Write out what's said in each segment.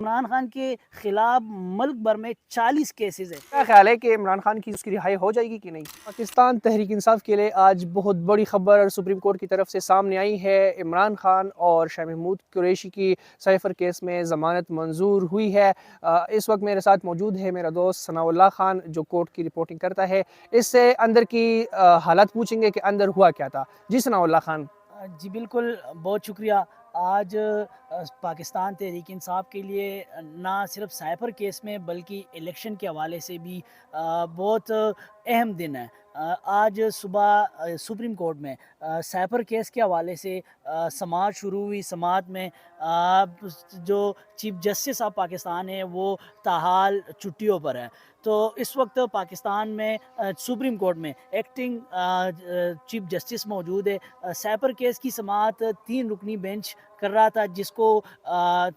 عمران خان کے خلاف ملک بھر میں 40 کیسز ہیں۔ کیا خیال ہے کہ عمران خان کی اس کی رہائی ہو جائے گی کہ نہیں؟ پاکستان تحریک انصاف کے لیے آج بہت بڑی خبر سپریم کورٹ کی طرف سے سامنے آئی ہے۔ عمران خان اور شاہ محمود قریشی کی سائفر کیس میں ضمانت منظور ہوئی ہے۔ اس وقت میرے ساتھ موجود ہے میرا دوست ثناء اللہ خان جو کورٹ کی رپورٹنگ کرتا ہے۔ اس سے اندر کی حالت پوچھیں گے کہ اندر ہوا کیا تھا۔ جی ثناء اللہ خان۔ جی بالکل، بہت شکریہ۔ آج پاکستان تحریک انصاف کے لیے نہ صرف سائفر کیس میں بلکہ الیکشن کے حوالے سے بھی بہت اہم دن ہے۔ آج صبح سپریم کورٹ میں سائفر کیس کے حوالے سے سماعت شروع ہوئی۔ سماعت میں جو چیف جسٹس آف پاکستان ہے وہ تاحال چھٹیوں پر ہے، تو اس وقت پاکستان میں سپریم کورٹ میں ایکٹنگ چیف جسٹس موجود ہے۔ سائفر کیس کی سماعت 3 رکنی بینچ کر رہا تھا، جس کو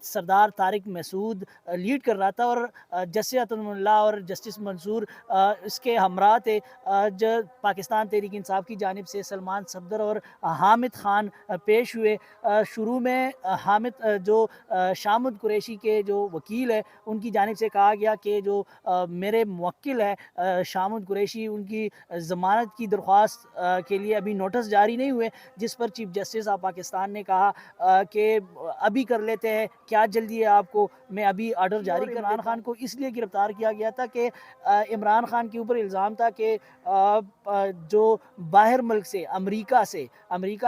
سردار طارق مسعود لیڈ کر رہا تھا، اور جسٹس عطا اللہ اور جسٹس منصور اس کے ہمراہ تھے۔ پاکستان تحریک انصاف کی جانب سے سلمان صفدر اور حامد خان پیش ہوئے۔ شروع میں حامد جو شاہ محمود قریشی کے جو وکیل ہے ان کی جانب سے کہا گیا کہ جو میرے موکل ہے شاہ محمود قریشی، ان کی ضمانت کی درخواست کے لیے ابھی نوٹس جاری نہیں ہوئے، جس پر چیف جسٹس آف پاکستان نے کہا کہ ابھی کر لیتے ہیں، کیا جلدی ہے آپ کو، میں ابھی آرڈر جاری کر۔ عمران خان کو اس لیے گرفتار کیا گیا تھا کہ عمران خان کے اوپر الزام تھا کہ جو باہر ملک سے امریکہ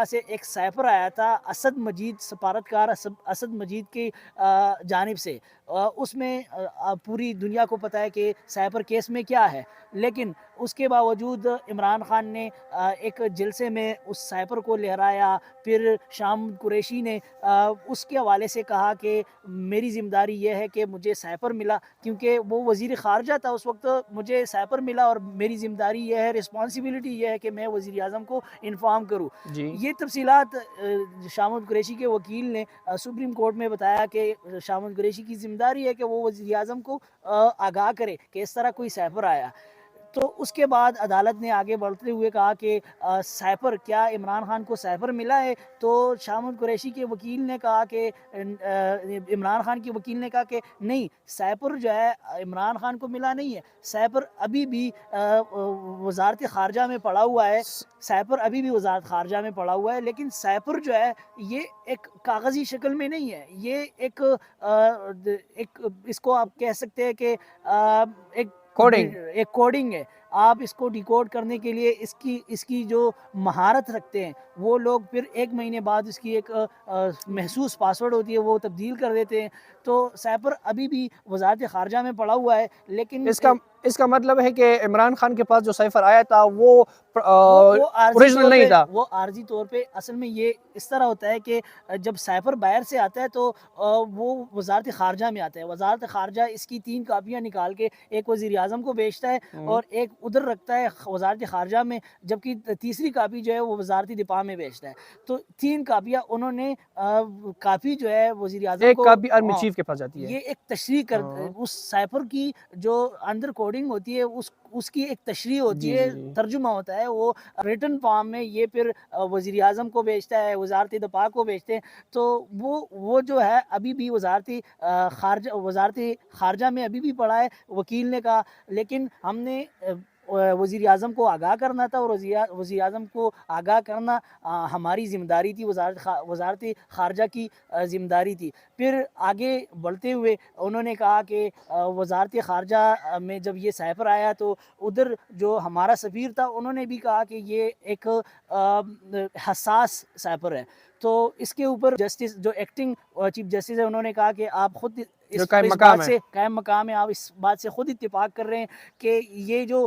سے ایک سائفر آیا تھا اسد مجید، سفارتکار اسد مجید کی جانب سے۔ اس میں پوری دنیا کو پتہ ہے کہ سائفر کیس میں کیا ہے، لیکن اس کے باوجود عمران خان نے ایک جلسے میں اس سائفر کو لہرایا۔ پھر شاہ محمود قریشی نے اس کے حوالے سے کہا کہ میری ذمہ داری یہ ہے کہ مجھے سائفر ملا، کیونکہ وہ وزیر خارجہ تھا اس وقت، مجھے سائفر ملا اور میری ذمہ داری یہ ہے، رسپانسبلٹی یہ ہے کہ میں وزیر اعظم کو انفارم کروں۔ یہ تفصیلات شاہ محمود قریشی کے وکیل نے سپریم کورٹ میں بتایا کہ شاہ محمود قریشی کی ذمہ داری ہے کہ وہ وزیر اعظم کو آگاہ کرے کہ اس طرح کوئی سائفر آیا۔ تو اس کے بعد عدالت نے آگے بڑھتے ہوئے کہا کہ سائفر کیا عمران خان کو سائفر ملا ہے؟ تو شاہ محمود قریشی کے وکیل نے کہا کہ عمران خان کے وکیل نے کہا کہ نہیں، سائفر جو ہے عمران خان کو ملا نہیں ہے، سائفر ابھی بھی وزارت خارجہ میں پڑا ہوا ہے، لیکن سائفر جو ہے یہ ایک کاغذی شکل میں نہیں ہے، یہ ایک اس کو آپ کہہ سکتے ہیں کہ ایک کوڈنگ ہے۔ آپ اس کو ڈیکوڈ کرنے کے لیے اس کی جو مہارت رکھتے ہیں وہ لوگ پھر 1 مہینے بعد اس کی ایک محسوس پاسورڈ ہوتی ہے وہ تبدیل کر دیتے ہیں۔ تو سائفر ابھی بھی وزارت خارجہ میں پڑا ہوا ہے، لیکن اس کا مطلب ہے کہ عمران خان کے پاس جو سائفر آیا تھا وہ اوریجنل نہیں تھا، وہ عارضی طور پہ۔ اصل میں یہ اس طرح ہوتا ہے کہ جب سائفر باہر سے آتا ہے تو وہ وزارت خارجہ میں آتا ہے، وزارت خارجہ اس کی 3 کاپیاں نکال کے ایک وزیر اعظم کو بیچتا ہے اور ایک ادھر رکھتا ہے وزارت خارجہ میں، جبکہ تیسری کاپی جو ہے وہ وزارت دفاع میں بیچتا ہے۔ تو 3 کاپیاں انہوں نے کاپی جو ہے وزیر اعظم کو، ایک کاپی آرمی چیف کے پاس جاتی ہے، یہ ایک تشریح کر اس سائفر کی جو اندر کوڈنگ ہوتی ہے اس کی ایک تشریح ہوتی ہے، ترجمہ ہوتا ہے، وہ ریٹن فارم میں یہ پھر وزیر اعظم کو بیچتا ہے، وزارت دفاع کو بیچتے ہیں۔ تو وہ جو ہے ابھی بھی وزارت خارجہ میں ابھی بھی پڑا ہے، وکیل نے کہا، لیکن ہم نے وزیر اعظم کو آگاہ کرنا تھا، اور وزیر اعظم کو آگاہ کرنا ہماری ذمہ داری تھی، وزارت خارجہ کی ذمہ داری تھی۔ پھر آگے بڑھتے ہوئے انہوں نے کہا کہ وزارت خارجہ میں جب یہ سائفر آیا تو ادھر جو ہمارا سفیر تھا انہوں نے بھی کہا کہ یہ ایک حساس سائفر ہے۔ تو اس کے اوپر جسٹس جو ایکٹنگ چیف جسٹس ہے انہوں نے کہا کہ آپ خود اس بات سے قائم مقام ہے، آپ اس بات سے خود اتفاق کر رہے ہیں کہ یہ جو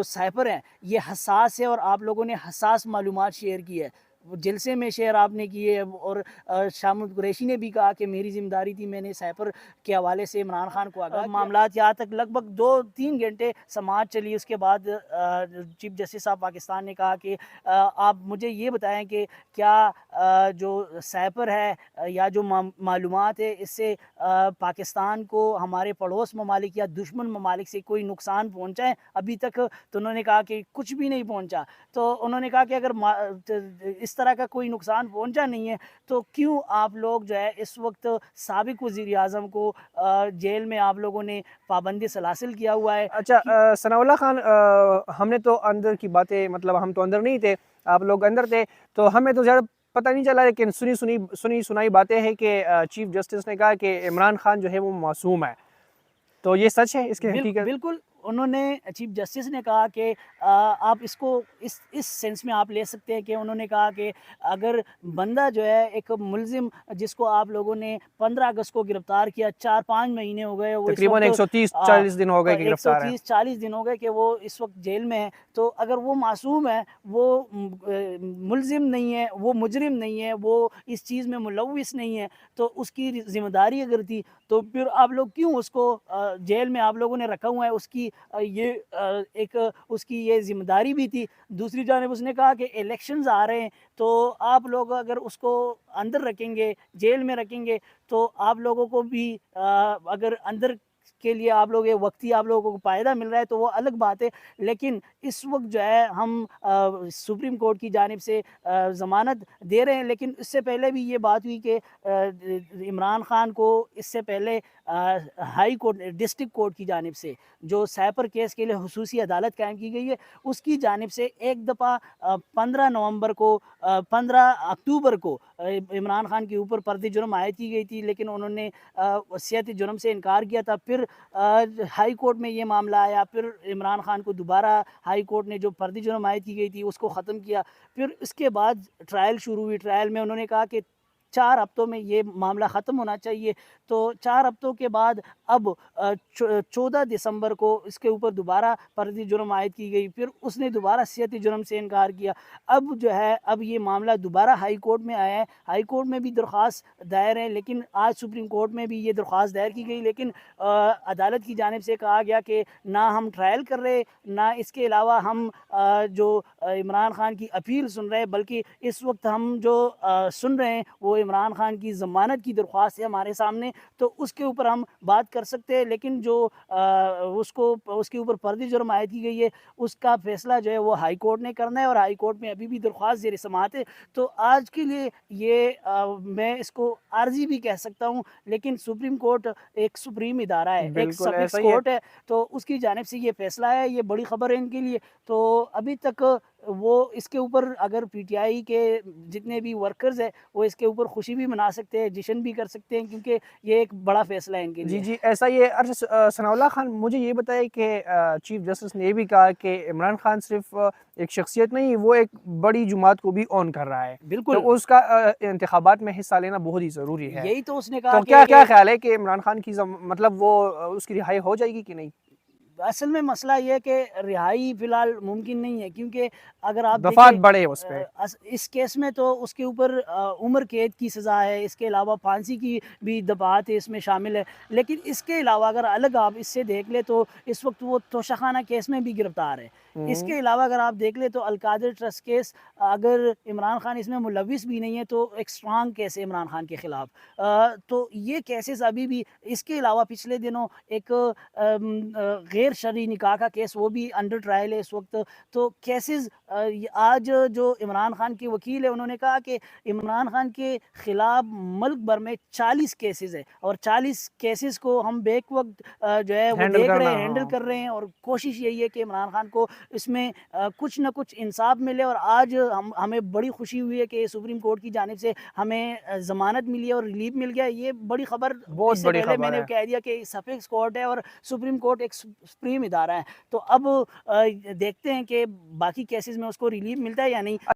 سائفر ہے یہ حساس ہے، اور آپ لوگوں نے حساس معلومات شیئر کی ہے، جلسے میں شیئر آپ نے کی ہے۔ اور شاہ محمود قریشی نے بھی کہا کہ میری ذمہ داری تھی، میں نے سائفر کے حوالے سے عمران خان کو آگاہ معاملات یہاں تک لگ بھگ 2-3 گھنٹے سماعت چلی۔ اس کے بعد چیف جسٹس آف پاکستان نے کہا کہ آپ مجھے یہ بتائیں کہ کیا جو سائفر ہے یا جو معلومات ہے اس سے پاکستان کو ہمارے پڑوس ممالک یا دشمن ممالک سے کوئی نقصان پہنچا ہے ابھی تک؟ تو انہوں نے کہا کہ کچھ بھی نہیں پہنچا۔ تو انہوں نے کہا کہ اگر اس طرح کا کوئی نقصان پہنچا نہیں ہے، تو کیوں آپ لوگ جو ہے اس وقت سابق وزیر اعظم کو جیل میں آپ لوگوں نے پابندی سلاسل کیا ہوا ہے؟ اچھا ثناء اللہ خان، ہم نے تو اندر کی باتیں، مطلب ہم تو اندر نہیں تھے، آپ لوگ اندر تھے، تو ہمیں تو زیادہ پتہ نہیں چلا، لیکن سنی سنائی باتیں ہیں کہ چیف جسٹس نے کہا کہ عمران خان جو ہے وہ معصوم ہے، تو یہ سچ ہے اس کی حقیقت؟ بالکل، انہوں نے چیف جسٹس نے کہا کہ آپ اس کو اس سینس میں آپ لے سکتے ہیں کہ انہوں نے کہا کہ اگر بندہ جو ہے ایک ملزم جس کو آپ لوگوں نے 15 اگست کو گرفتار کیا، 4-5 مہینے ہو گئے، وہ اس تقریباً وقت 130-40 دن ہو گئے کہ گرفتار ہے۔ 130-40 دن ہو گئے کہ وہ اس وقت جیل میں ہے، تو اگر وہ معصوم ہے، وہ ملزم نہیں ہے، وہ مجرم نہیں ہے، وہ اس چیز میں ملوث نہیں ہے، تو اس کی ذمہ داری اگر تھی تو پھر آپ لوگ کیوں اس کو جیل میں آپ لوگوں نے رکھا ہوا ہے؟ اس کی یہ ایک اس کی یہ ذمہ داری بھی تھی۔ دوسری جانب اس نے کہا کہ الیکشنز آ رہے ہیں، تو آپ لوگ اگر اس کو اندر رکھیں گے، جیل میں رکھیں گے، تو آپ لوگوں کو بھی اگر اندر کے لیے آپ لوگ وقتی آپ لوگوں کو فائدہ مل رہا ہے تو وہ الگ بات ہے، لیکن اس وقت جو ہے ہم سپریم کورٹ کی جانب سے ضمانت دے رہے ہیں، لیکن اس سے پہلے بھی یہ بات ہوئی کہ عمران خان کو اس سے پہلے ہائی کورٹ، ڈسٹرکٹ کورٹ کی جانب سے جو سائپر کیس کے لیے خصوصی عدالت قائم کی گئی ہے، اس کی جانب سے ایک دفعہ 15 اکتوبر کو عمران خان کے اوپر فرد جرم عائد کی گئی تھی، لیکن انہوں نے وصیت جرم سے انکار کیا تھا۔ پھر ہائی کورٹ میں یہ معاملہ آیا، پھر عمران خان کو دوبارہ ہائی کورٹ نے جو فرد جرم عائد کی گئی تھی اس کو ختم کیا، پھر اس کے بعد ٹرائل شروع ہوئی۔ ٹرائل میں انہوں نے کہا کہ 4 ہفتوں میں یہ معاملہ ختم ہونا چاہیے، تو 4 ہفتوں کے بعد اب 14 دسمبر کو اس کے اوپر دوبارہ فرد جرم عائد کی گئی، پھر اس نے دوبارہ صحت جرم سے انکار کیا۔ اب جو ہے اب یہ معاملہ دوبارہ ہائی کورٹ میں آیا ہے، ہائی کورٹ میں بھی درخواست دائر ہے، لیکن آج سپریم کورٹ میں بھی یہ درخواست دائر کی گئی، لیکن عدالت کی جانب سے کہا گیا کہ نہ ہم ٹرائل کر رہے، نہ اس کے علاوہ ہم جو عمران خان کی اپیل سن رہے، بلکہ اس وقت ہم جو سن رہے ہیں وہ عمران خان کی ضمانت کی درخواست ہے ہمارے سامنے، تو اس کے اوپر ہم بات کر سکتے ہیں، لیکن جو اس کے اوپر فرد جرم عائد کی گئی ہے اس کا فیصلہ جو ہے وہ ہائی کورٹ نے کرنا ہے، اور ہائی کورٹ میں ابھی بھی درخواست زیر سماعت ہے۔ تو آج کے لیے یہ میں اس کو عارضی بھی کہہ سکتا ہوں، لیکن سپریم کورٹ ایک سپریم ادارہ ہے، ایک بالکل سپیکس ایسا ہی ہے۔ کورٹ ہے، تو اس کی جانب سے یہ فیصلہ ہے، یہ بڑی خبر ہے ان کے لیے۔ تو ابھی تک وہ اس کے اوپر اگر پی ٹی آئی کے جتنے بھی ورکرز ہیں وہ اس کے اوپر خوشی بھی منا سکتے ہیں، جشن بھی کر سکتے ہیں، کیونکہ یہ ایک بڑا فیصلہ ہے ان کے لیے۔ جی ایسا ہی ہے۔ اچھا ثناء اللہ خان، مجھے یہ بتائے کہ چیف جسٹس نے یہ بھی کہا کہ عمران خان صرف ایک شخصیت نہیں، وہ ایک بڑی جماعت کو بھی اون کر رہا ہے، بالکل، تو اس کا انتخابات میں حصہ لینا بہت ہی ضروری ہے، یہی تو اس نے کہا تو کہ کیا خیال ہے کہ عمران خان کی مطلب وہ اس کی رہائی ہو جائے گی کہ نہیں؟ اصل میں مسئلہ یہ ہے کہ رہائی فی الحال ممکن نہیں ہے، کیونکہ اگر آپ دفعات دیکھیں بڑھے اس پہ۔ اس کیس میں تو اس کے اوپر عمر قید کی سزا ہے، اس کے علاوہ پھانسی کی بھی دفعات اس میں شامل ہے، لیکن اس کے علاوہ اگر الگ آپ اس سے دیکھ لیں تو اس وقت وہ توشہ خانہ کیس میں بھی گرفتار ہے۔ اس کے علاوہ اگر آپ دیکھ لیں تو القادر ٹرسٹ کیس، اگر عمران خان اس میں ملوث بھی نہیں ہے تو ایک سٹرانگ کیس ہے عمران خان کے خلاف، تو یہ کیسز ابھی بھی۔ اس کے علاوہ پچھلے دنوں ایک غیر شرعی نکاح کا کیس، وہ بھی انڈر ٹرائل ہے اس وقت۔ تو کیسز آج جو عمران خان کے وکیل ہے انہوں نے کہا کہ عمران خان کے خلاف ملک بھر میں 40 کیسز ہے، اور 40 کیسز کو ہم بیک وقت جو ہے وہ ہینڈل دیکھ رہے کرنا، ہیں، ہینڈل ہاں۔ کر رہے ہیں، اور کوشش یہی ہے کہ عمران خان کو اس میں کچھ نہ کچھ انصاف ملے، اور آج ہمیں بڑی خوشی ہوئی ہے کہ سپریم کورٹ کی جانب سے ہمیں ضمانت ملی ہے اور ریلیف مل گیا۔ یہ بڑی خبر، بہت اس سے بڑی پہلے میں خبر نے ہے۔ کہہ دیا کہ سپیکس کورٹ ہے اور سپریم کورٹ ایک سپریم ادارہ ہے، تو اب دیکھتے ہیں کہ باقی کیسز میں اس کو ریلیف ملتا ہے یا نہیں۔